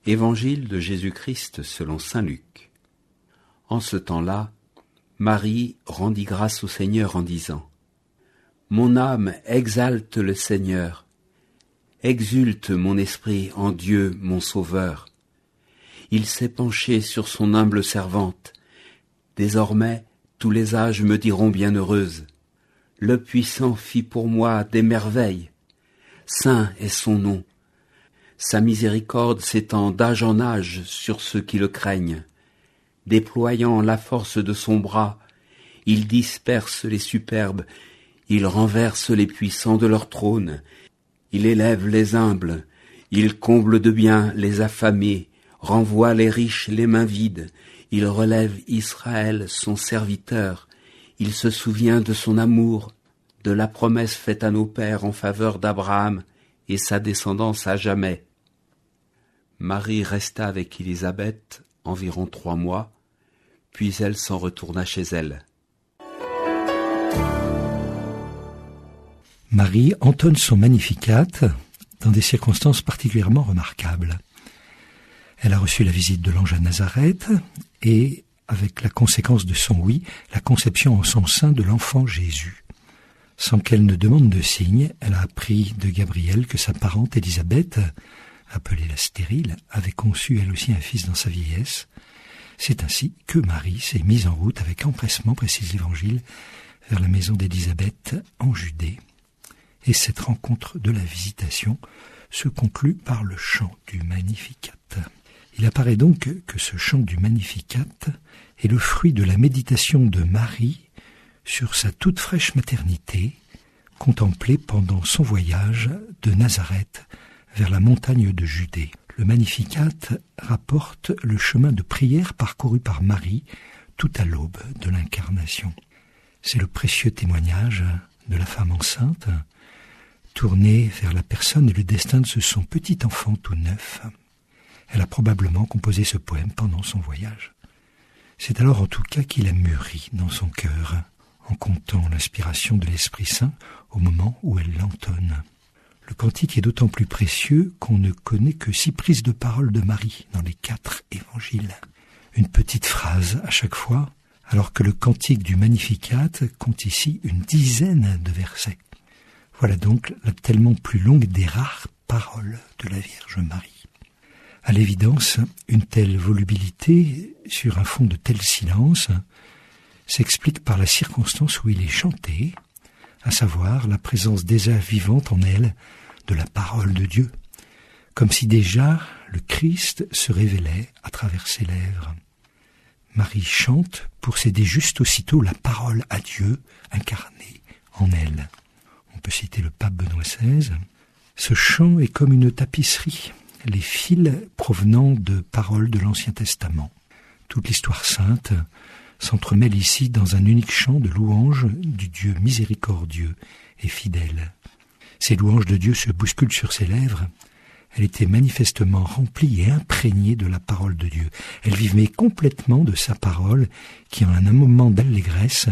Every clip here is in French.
Évangile de Jésus-Christ selon saint Luc. En ce temps-là, Marie rendit grâce au Seigneur en disant : Mon âme exalte le Seigneur, exulte mon esprit en Dieu mon Sauveur. Il s'est penché sur son humble servante. Désormais, tous les âges me diront bienheureuse. Le Puissant fit pour moi des merveilles. Saint est son nom. Sa miséricorde s'étend d'âge en âge sur ceux qui le craignent. Déployant la force de son bras, il disperse les superbes, il renverse les puissants de leur trône, il élève les humbles, il comble de bien les affamés, renvoie les riches les mains vides, il relève Israël son serviteur, il se souvient de son amour, de la promesse faite à nos pères en faveur d'Abraham et sa descendance à jamais. Marie resta avec Élisabeth environ 3 mois, puis elle s'en retourna chez elle. Marie entonne son Magnificat dans des circonstances particulièrement remarquables. Elle a reçu la visite de l'ange à Nazareth et, avec la conséquence de son oui, la conception en son sein de l'enfant Jésus. Sans qu'elle ne demande de signe, elle a appris de Gabriel que sa parente Élisabeth, appelée la stérile, avait conçu elle aussi un fils dans sa vieillesse. C'est ainsi que Marie s'est mise en route avec empressement, précise l'Évangile, vers la maison d'Élisabeth en Judée. Et cette rencontre de la visitation se conclut par le chant du Magnificat. Il apparaît donc que ce chant du Magnificat est le fruit de la méditation de Marie sur sa toute fraîche maternité, contemplée pendant son voyage de Nazareth vers la montagne de Judée. Le Magnificat rapporte le chemin de prière parcouru par Marie tout à l'aube de l'Incarnation. C'est le précieux témoignage de la femme enceinte, tournée vers la personne et le destin de son petit enfant tout neuf. Elle a probablement composé ce poème pendant son voyage. C'est alors en tout cas qu'il a mûri dans son cœur, en comptant l'inspiration de l'Esprit Saint au moment où elle l'entonne. Le cantique est d'autant plus précieux qu'on ne connaît que 6 prises de parole de Marie dans les 4 évangiles. Une petite phrase à chaque fois, alors que le cantique du Magnificat compte ici une 10aine de versets. Voilà donc la tellement plus longue des rares paroles de la Vierge Marie. À l'évidence, une telle volubilité sur un fond de tel silence s'explique par la circonstance où il est chanté, à savoir la présence déjà vivante en elle de la parole de Dieu, comme si déjà le Christ se révélait à travers ses lèvres. Marie chante pour céder juste aussitôt la parole à Dieu incarnée en elle. On peut citer le pape Benoît XVI. Ce chant est comme une tapisserie, les fils provenant de paroles de l'Ancien Testament. Toute l'histoire sainte s'entremêle ici dans un unique chant de louange du Dieu miséricordieux et fidèle. Ces louanges de Dieu se bousculent sur ses lèvres. Elle était manifestement remplie et imprégnée de la parole de Dieu. Elle vivait complètement de sa parole qui, en un moment d'allégresse,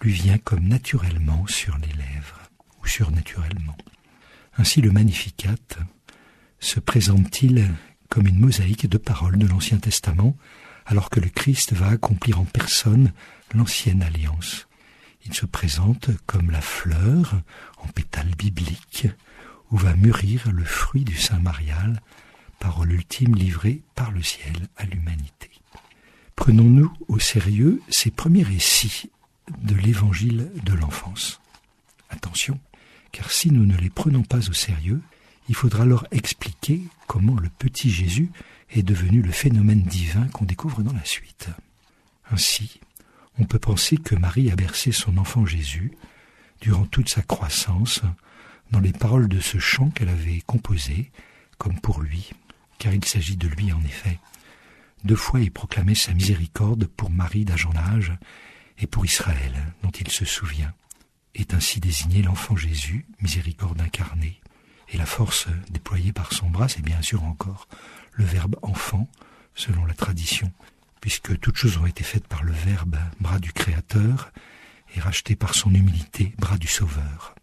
lui vient comme naturellement sur les lèvres, ou surnaturellement. Ainsi le Magnificat se présente-t-il comme une mosaïque de paroles de l'Ancien Testament, alors que le Christ va accomplir en personne l'ancienne alliance. Il se présente comme la fleur, en pétales bibliques, où va mûrir le fruit du Saint Marial, parole ultime livrée par le ciel à l'humanité. Prenons-nous au sérieux ces premiers récits de l'évangile de l'enfance. Attention, car si nous ne les prenons pas au sérieux, il faudra alors expliquer comment le petit Jésus est devenu le phénomène divin qu'on découvre dans la suite. Ainsi, on peut penser que Marie a bercé son enfant Jésus durant toute sa croissance dans les paroles de ce chant qu'elle avait composé, comme pour lui, car il s'agit de lui en effet. 2 fois il proclamait sa miséricorde pour Marie d'âge en âge et pour Israël, dont il se souvient. Est ainsi désigné l'enfant Jésus, miséricorde incarnée. Et la force déployée par son bras, c'est bien sûr encore le verbe enfant, selon la tradition, puisque toutes choses ont été faites par le verbe, bras du Créateur, et rachetées par son humilité, bras du Sauveur.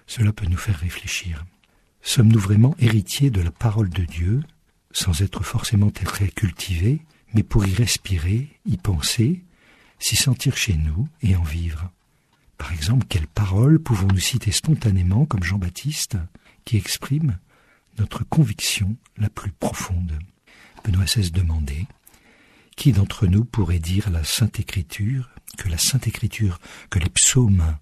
Cela peut nous faire réfléchir. Sommes-nous vraiment héritiers de la parole de Dieu, sans être forcément très cultivé, mais pour y respirer, y penser, s'y sentir chez nous et en vivre. Par exemple, quelles paroles pouvons-nous citer spontanément, comme Jean-Baptiste, qui expriment notre conviction la plus profonde? Benoît XVI demandait: qui d'entre nous pourrait dire la Sainte Écriture, que les psaumes,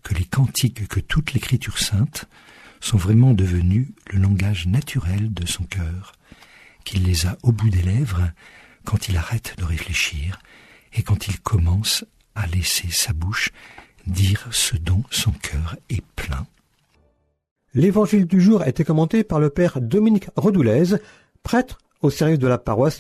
que les cantiques, que toute l'Écriture sainte sont vraiment devenus le langage naturel de son cœur, qu'il les a au bout des lèvres quand il arrête de réfléchir et quand il commence à laisser sa bouche dire ce dont son cœur est plein. L'évangile du jour a été commenté par le père Dominique Redoulez, prêtre au service de la paroisse